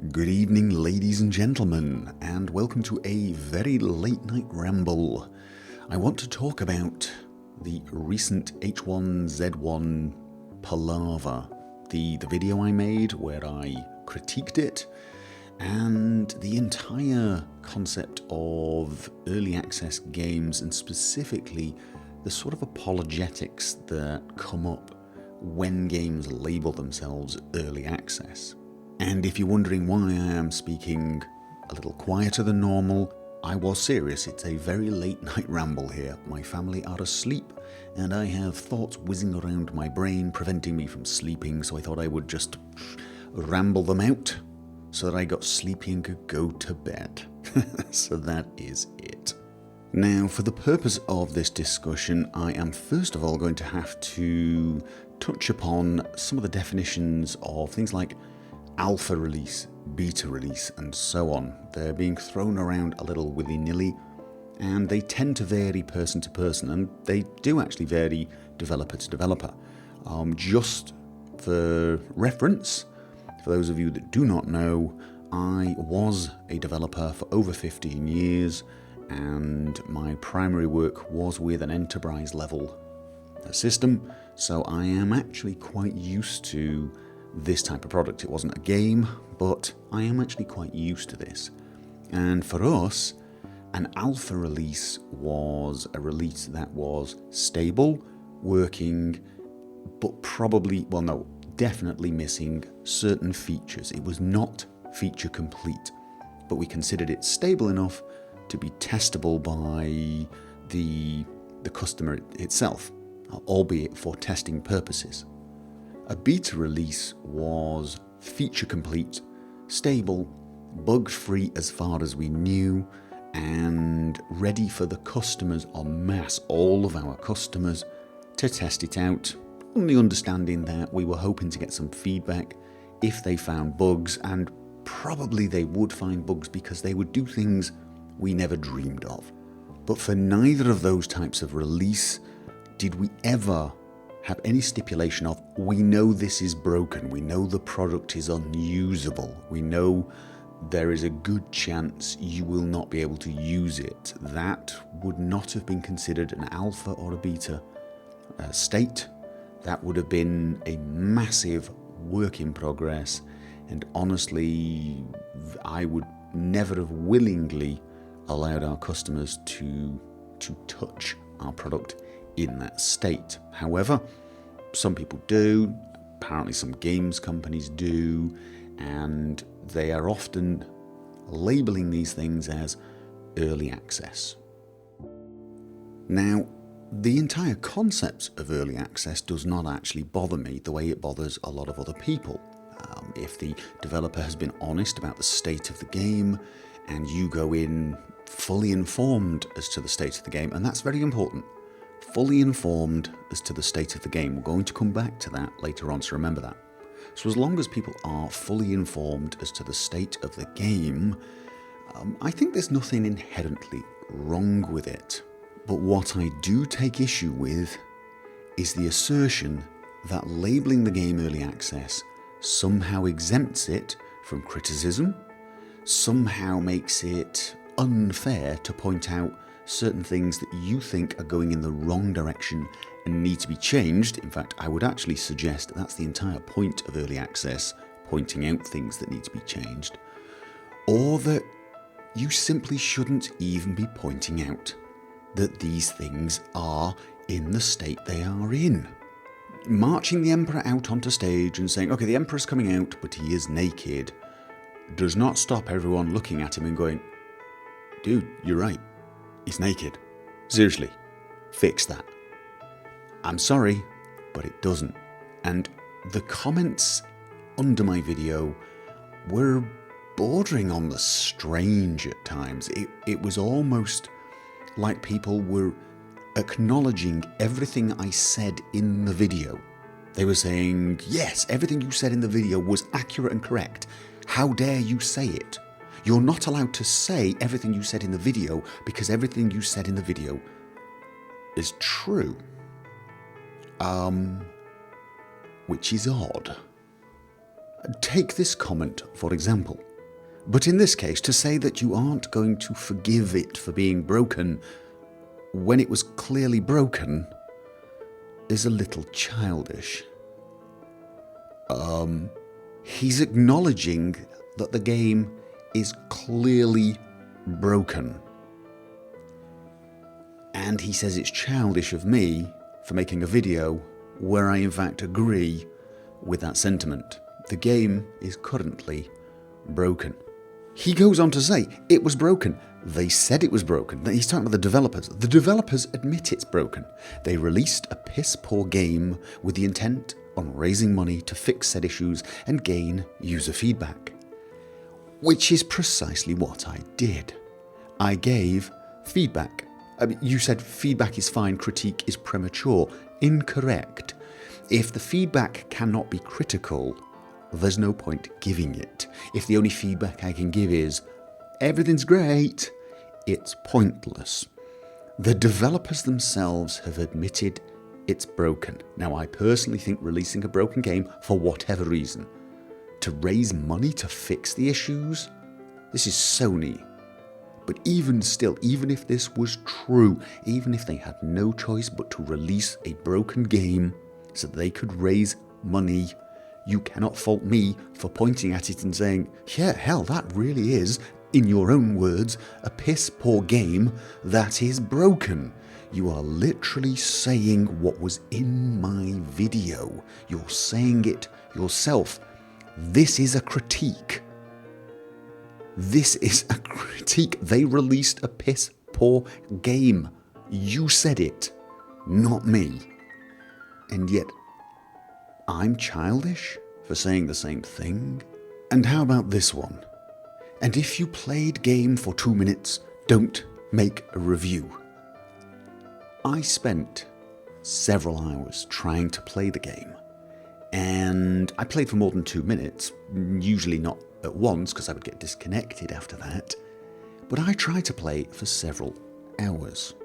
Good evening, ladies and gentlemen, and welcome to a very late night ramble. I want to talk about the recent H1Z1 palaver, the video I made where I critiqued it, and the entire concept of early access games, and specifically the sort of apologetics that come up when games label themselves early access. And if you're wondering why I am speaking a little quieter than normal, I was serious. It's a very late night ramble here. My family are asleep and I have thoughts whizzing around my brain preventing me from sleeping, so I thought I would just ramble them out so that I got sleepy and could go to bed. So that is it. Now, for the purpose of this discussion, I am first of all going to have to touch upon some of the definitions of things like alpha release, beta release, and so on. They're being thrown around a little willy-nilly, and they tend to vary person to person, and they do actually vary developer to developer. Just for reference, for those of you that do not know, I was a developer for over 15 years, and my primary work was with an enterprise level system, so I am actually quite used to this type of product. It wasn't a game, but I am actually quite used to this. And for us, an alpha release was a release that was stable, working, but definitely missing certain features. It was not feature complete, but we considered it stable enough to be testable by the customer itself, albeit for testing purposes. A beta release was feature complete, stable, bug-free as far as we knew, and ready for the customers en masse, all of our customers, to test it out, on the understanding that we were hoping to get some feedback if they found bugs, and probably they would find bugs because they would do things we never dreamed of. But for neither of those types of release did we ever have any stipulation of, we know this is broken, we know the product is unusable, we know there is a good chance you will not be able to use it. That would not have been considered an alpha or a beta state. That would have been a massive work in progress, and honestly, I would never have willingly allowed our customers to touch our product in that state. However, some people do, apparently some games companies do, and they are often labeling these things as early access. Now, the entire concept of early access does not actually bother me the way it bothers a lot of other people. If the developer has been honest about the state of the game and you go in fully informed as to the state of the game, and that's very important, fully informed as to the state of the game. We're going to come back to that later on, so remember that. So as long as people are fully informed as to the state of the game, I think there's nothing inherently wrong with it. But what I do take issue with is the assertion that labeling the game early access somehow exempts it from criticism, somehow makes it unfair to point out certain things that you think are going in the wrong direction and need to be changed. In fact, I would actually suggest that's the entire point of early access, pointing out things that need to be changed, or that you simply shouldn't even be pointing out that these things are in the state they are in. Marching the Emperor out onto stage and saying, okay, the Emperor's coming out, but he is naked, does not stop everyone looking at him and going, dude, you're right, he's naked. Seriously, fix that. I'm sorry, but it doesn't. And the comments under my video were bordering on the strange at times. It was almost like people were acknowledging everything I said in the video. They were saying, yes, everything you said in the video was accurate and correct. How dare you say it? You're not allowed to say everything you said in the video because everything you said in the video is true. Which is odd. Take this comment, for example. But in this case, to say that you aren't going to forgive it for being broken when it was clearly broken is a little childish. He's acknowledging that the game is clearly broken. And he says it's childish of me for making a video where I in fact agree with that sentiment. The game is currently broken. He goes on to say it was broken. They said it was broken. He's talking about the developers. The developers admit it's broken. They released a piss-poor game with the intent on raising money to fix said issues and gain user feedback. Which is precisely what I did. I gave feedback. You said feedback is fine, critique is premature. Incorrect. If the feedback cannot be critical, there's no point giving it. If the only feedback I can give is, everything's great, it's pointless. The developers themselves have admitted it's broken. Now, I personally think releasing a broken game, for whatever reason, to raise money to fix the issues, this is Sony. But even still, even if this was true, even if they had no choice but to release a broken game so that they could raise money, you cannot fault me for pointing at it and saying, yeah, hell, that really is, in your own words, a piss-poor game that is broken. You are literally saying what was in my video. You're saying it yourself. This is a critique. This is a critique. They released a piss-poor game. You said it, not me. And yet, I'm childish for saying the same thing? And how about this one? And if you played game for 2 minutes, don't make a review. I spent several hours trying to play the game. And I played for more than 2 minutes, usually not at once because I would get disconnected after that. But I tried to play for several hours.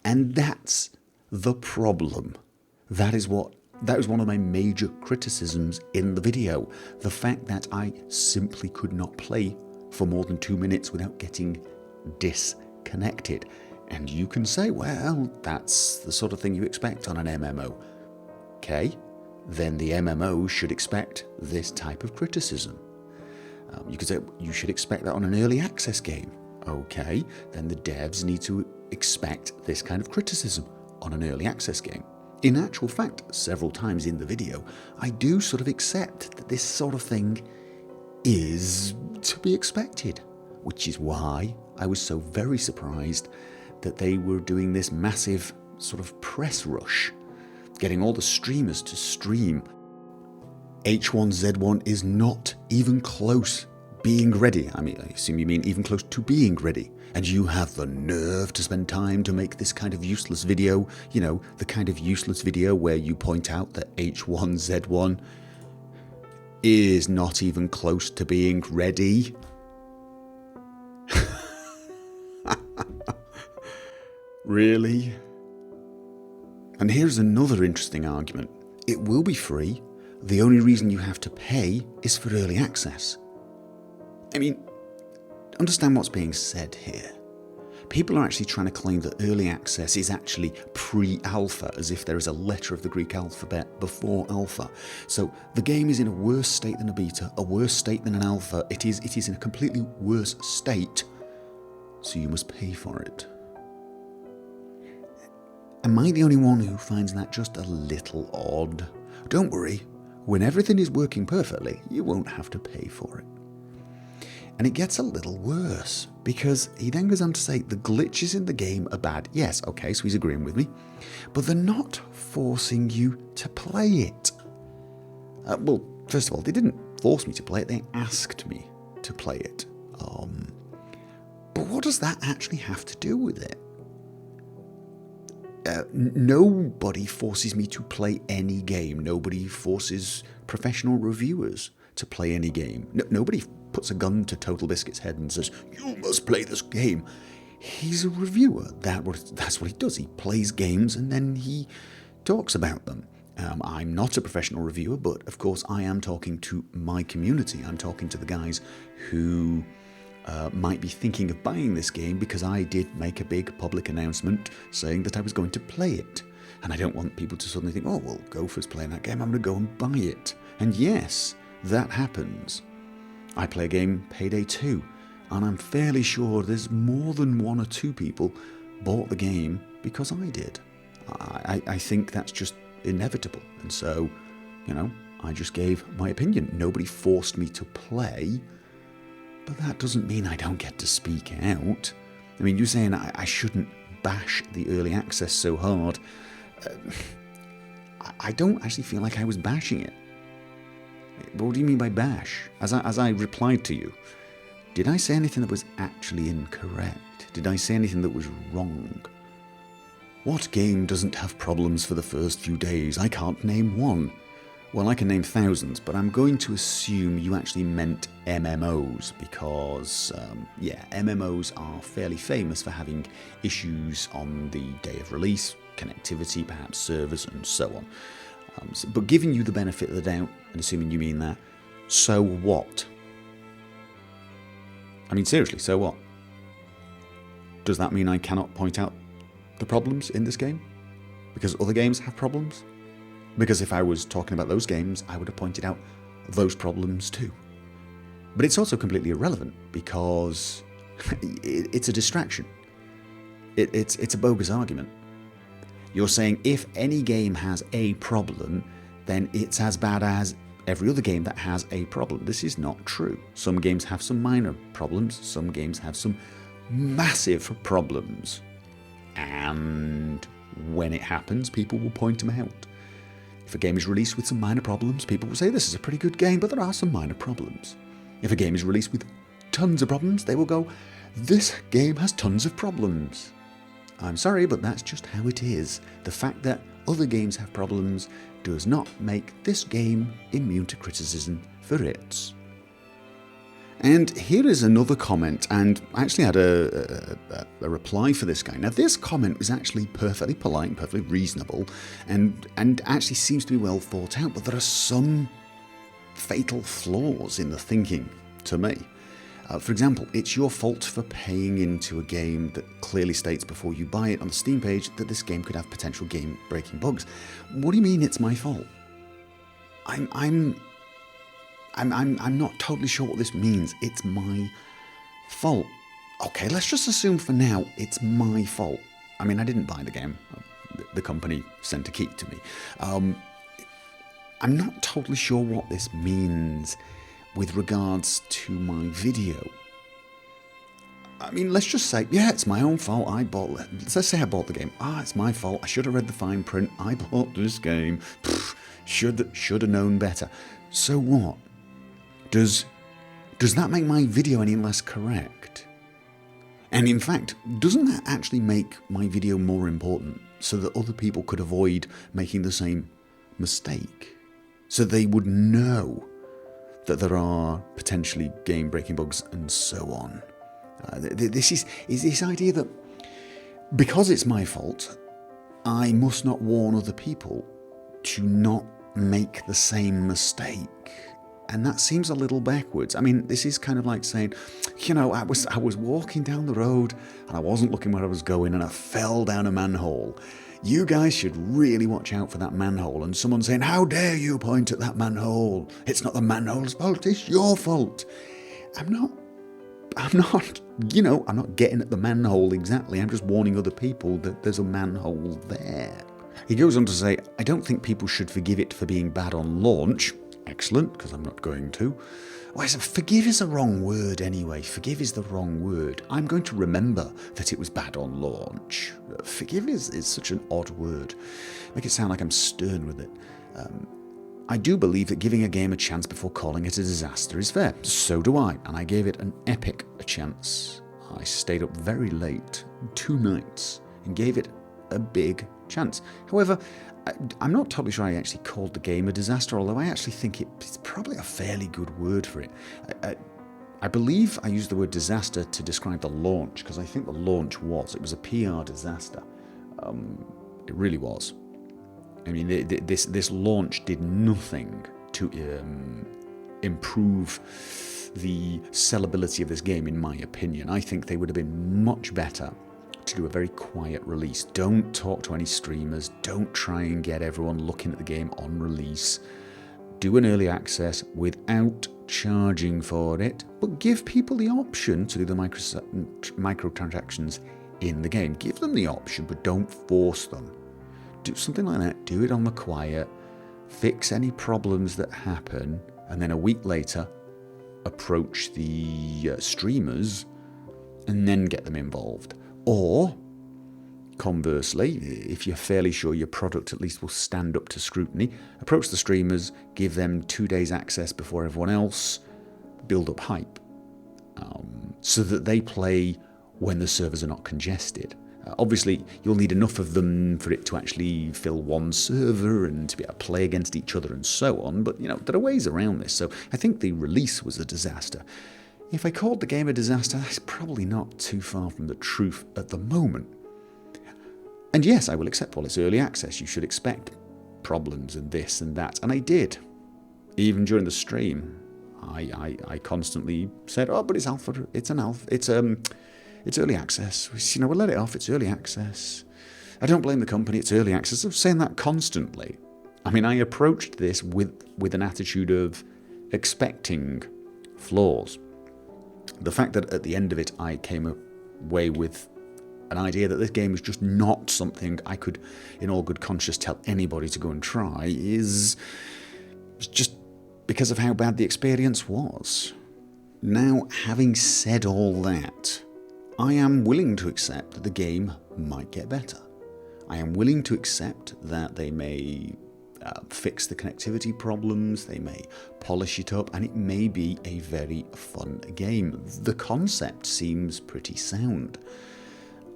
And that's the problem. That is one of my major criticisms in the video. The fact that I simply could not play for more than 2 minutes without getting disconnected. And you can say, well, that's the sort of thing you expect on an MMO. Okay, then the MMO should expect this type of criticism. You could say you should expect that on an early access game. Okay, then the devs need to expect this kind of criticism on an early access game. In actual fact, several times in the video, I do sort of accept that this sort of thing is to be expected, which is why I was so very surprised that they were doing this massive sort of press rush, getting all the streamers to stream. H1Z1 is not even close being ready. I assume you mean even close to being ready. And you have the nerve to spend time to make this kind of useless video, you know, the kind of useless video where you point out that H1Z1 is not even close to being ready. Really? And here's another interesting argument. It will be free. The only reason you have to pay is for early access. I mean, understand what's being said here. People are actually trying to claim that early access is actually pre-alpha, as if there is a letter of the Greek alphabet before alpha. So the game is in a worse state than a beta, a worse state than an alpha. It is in a completely worse state, so you must pay for it. Am I the only one who finds that just a little odd? Don't worry, when everything is working perfectly, you won't have to pay for it. And it gets a little worse, because he then goes on to say the glitches in the game are bad. Yes, okay, so he's agreeing with me. But they're not forcing you to play it. Well, first of all, they didn't force me to play it, they asked me to play it. But what does that actually have to do with it? Nobody forces me to play any game. Nobody forces professional reviewers to play any game. Nobody puts a gun to Total Biscuit's head and says, you must play this game. He's a reviewer. That's what he does. He plays games and then he talks about them. I'm not a professional reviewer, but of course I am talking to my community. I'm talking to the guys who might be thinking of buying this game, because I did make a big public announcement saying that I was going to play it. And I don't want people to suddenly think, oh, well, Gopher's playing that game, I'm going to go and buy it. And yes, that happens. I play a game, Payday 2, and I'm fairly sure there's more than 1 or 2 people bought the game because I did. I think that's just inevitable. And so, I just gave my opinion. Nobody forced me to play, but that doesn't mean I don't get to speak out. I mean, you're saying I shouldn't bash the early access so hard. I don't actually feel like I was bashing it. What do you mean by bash? As I replied to you, did I say anything that was actually incorrect? Did I say anything that was wrong? What game doesn't have problems for the first few days? I can't name one. Well, I can name thousands, but I'm going to assume you actually meant MMOs, because, MMOs are fairly famous for having issues on the day of release, connectivity, perhaps servers, and so on. But giving you the benefit of the doubt, and assuming you mean that, so what? I mean, seriously, so what? Does that mean I cannot point out the problems in this game? Because other games have problems? Because if I was talking about those games, I would have pointed out those problems too. But it's also completely irrelevant, because it's a distraction. It's a bogus argument. You're saying if any game has a problem, then it's as bad as every other game that has a problem. This is not true. Some games have some minor problems. Some games have some massive problems. And when it happens, people will point them out. If a game is released with some minor problems, people will say this is a pretty good game, but there are some minor problems. If a game is released with tons of problems, they will go, this game has tons of problems. I'm sorry, but that's just how it is. The fact that other games have problems does not make this game immune to criticism for it. And here is another comment, and I actually had a reply for this guy. Now, this comment was actually perfectly polite and perfectly reasonable, and actually seems to be well thought out, but there are some fatal flaws in the thinking to me. For example, it's your fault for paying into a game that clearly states before you buy it on the Steam page that this game could have potential game-breaking bugs. What do you mean it's my fault? I'm not totally sure what this means. It's my fault. Okay, let's just assume for now it's my fault. I mean, I didn't buy the game. The company sent a key to me. I'm not totally sure what this means with regards to my video. I mean, let's just say, yeah, it's my own fault. Let's say I bought the game. It's my fault. I should have read the fine print. I bought this game. Should have known better. So what? Does that make my video any less correct? And in fact, doesn't that actually make my video more important so that other people could avoid making the same mistake? So they would know that there are potentially game-breaking bugs and so on. This is this idea that because it's my fault, I must not warn other people to not make the same mistake. And that seems a little backwards. I mean, this is kind of like saying, I was walking down the road and I wasn't looking where I was going and I fell down a manhole. You guys should really watch out for that manhole. And someone saying, how dare you point at that manhole? It's not the manhole's fault, it's your fault. I'm not getting at the manhole exactly. I'm just warning other people that there's a manhole there. He goes on to say, I don't think people should forgive it for being bad on launch. Excellent, because I'm not going to. Well, forgive is the wrong word anyway. Forgive is the wrong word. I'm going to remember that it was bad on launch. Forgive is such an odd word. Make it sound like I'm stern with it. I do believe that giving a game a chance before calling it a disaster is fair. So do I, and I gave it an epic chance. I stayed up very late, 2 nights, and gave it a big chance. However, I'm not totally sure I actually called the game a disaster, although I actually think it's probably a fairly good word for it. I believe I used the word disaster to describe the launch, because I think the launch was a PR disaster. It really was. I mean, this launch did nothing to improve the sellability of this game, in my opinion. I think they would have been much better to do a very quiet release. Don't talk to any streamers. Don't try and get everyone looking at the game on release. Do an early access without charging for it, but give people the option to do the microtransactions in the game. Give them the option, but don't force them. Do something like that. Do it on the quiet. Fix any problems that happen, and then a week later, approach the streamers and then get them involved. Or, conversely, if you're fairly sure your product at least will stand up to scrutiny, approach the streamers, give them 2 days access before everyone else, build up hype, so that they play when the servers are not congested. Obviously, you'll need enough of them for it to actually fill one server and to be able to play against each other and so on, but there are ways around this, so I think the release was a disaster. If I called the game a disaster, that's probably not too far from the truth at the moment. And yes, I will accept, well, it's early access, you should expect problems and this and that, and I did. Even during the stream, I constantly said, oh, but it's alpha, it's early access. We'll let it off, it's early access. I don't blame the company, it's early access. I'm saying that constantly. I mean, I approached this with an attitude of expecting flaws. The fact that at the end of it I came away with an idea that this game is just not something I could, in all good conscience, tell anybody to go and try is just because of how bad the experience was. Now, having said all that, I am willing to accept that the game might get better. I am willing to accept that they may fix the connectivity problems, they may polish it up, and it may be a very fun game. The concept seems pretty sound.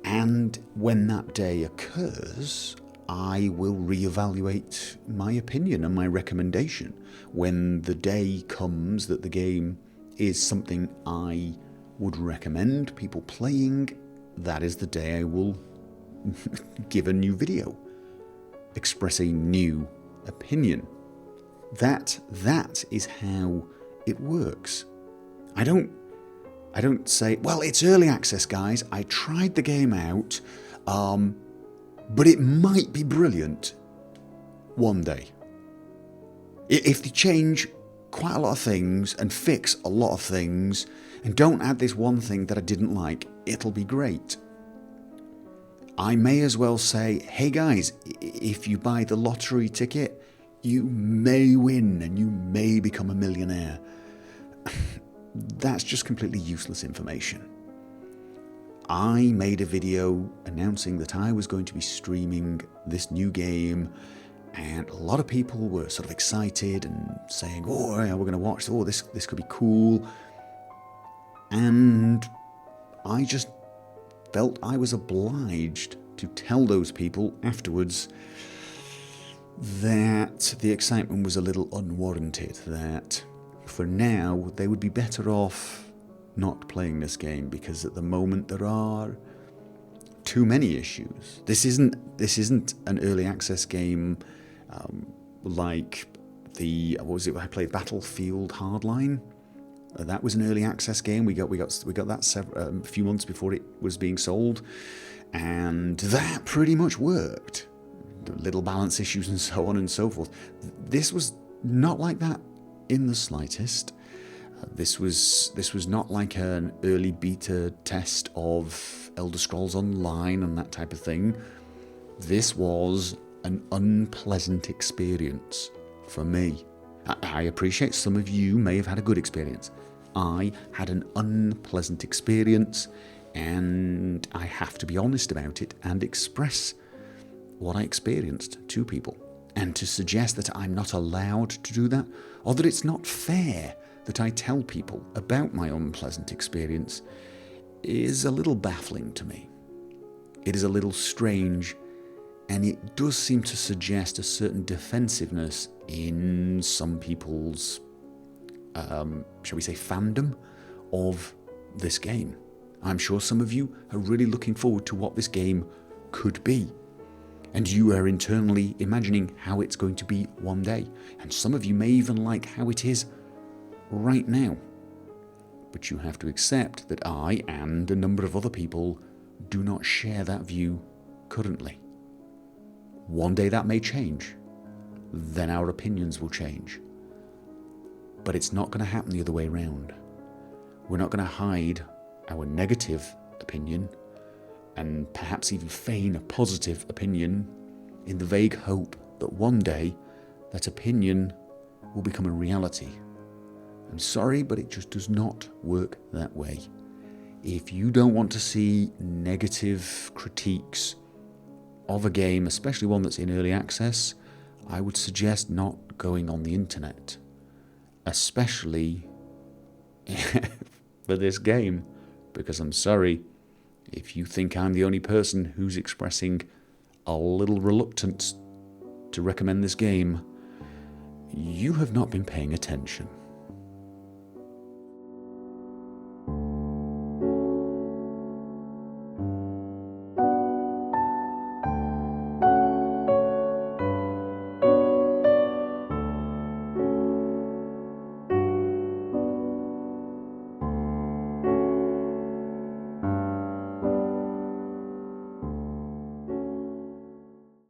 And when that day occurs, I will reevaluate my opinion and my recommendation. When the day comes that the game is something I would recommend people playing, that is the day I will give a new video, express a new opinion. That is how it works. I don't say, well, it's early access, guys. I tried the game out, but it might be brilliant one day. If they change quite a lot of things and fix a lot of things and don't add this one thing that I didn't like, it'll be great. I may as well say, hey guys, if you buy the lottery ticket, you may win and you may become a millionaire. That's just completely useless information. I made a video announcing that I was going to be streaming this new game, and a lot of people were sort of excited and saying, oh, yeah, we're going to watch, oh, this could be cool. And I just felt I was obliged to tell those people afterwards that the excitement was a little unwarranted, that for now they would be better off not playing this game, because at the moment there are too many issues. This isn't an early access game like the, what was it, I played Battlefield Hardline. That was an early access game. We got that a few months before it was being sold, and that pretty much worked. Little balance issues and so on and so forth. This was not like that in the slightest. This was not like an early beta test of Elder Scrolls Online and that type of thing. This was an unpleasant experience for me. I appreciate some of you may have had a good experience. I had an unpleasant experience, and I have to be honest about it and express what I experienced to people. And to suggest that I'm not allowed to do that, or that it's not fair that I tell people about my unpleasant experience, is a little baffling to me. It is a little strange, and it does seem to suggest a certain defensiveness in some people's, shall we say, fandom of this game. I'm sure some of you are really looking forward to what this game could be. And you are internally imagining how it's going to be one day. And some of you may even like how it is right now. But you have to accept that I and a number of other people do not share that view currently. One day that may change. Then our opinions will change. But it's not going to happen the other way around. We're not going to hide our negative opinion and perhaps even feign a positive opinion in the vague hope that one day that opinion will become a reality. I'm sorry, but it just does not work that way. If you don't want to see negative critiques of a game, especially one that's in early access, I would suggest not going on the internet, especially for this game, because I'm sorry, if you think I'm the only person who's expressing a little reluctance to recommend this game, you have not been paying attention.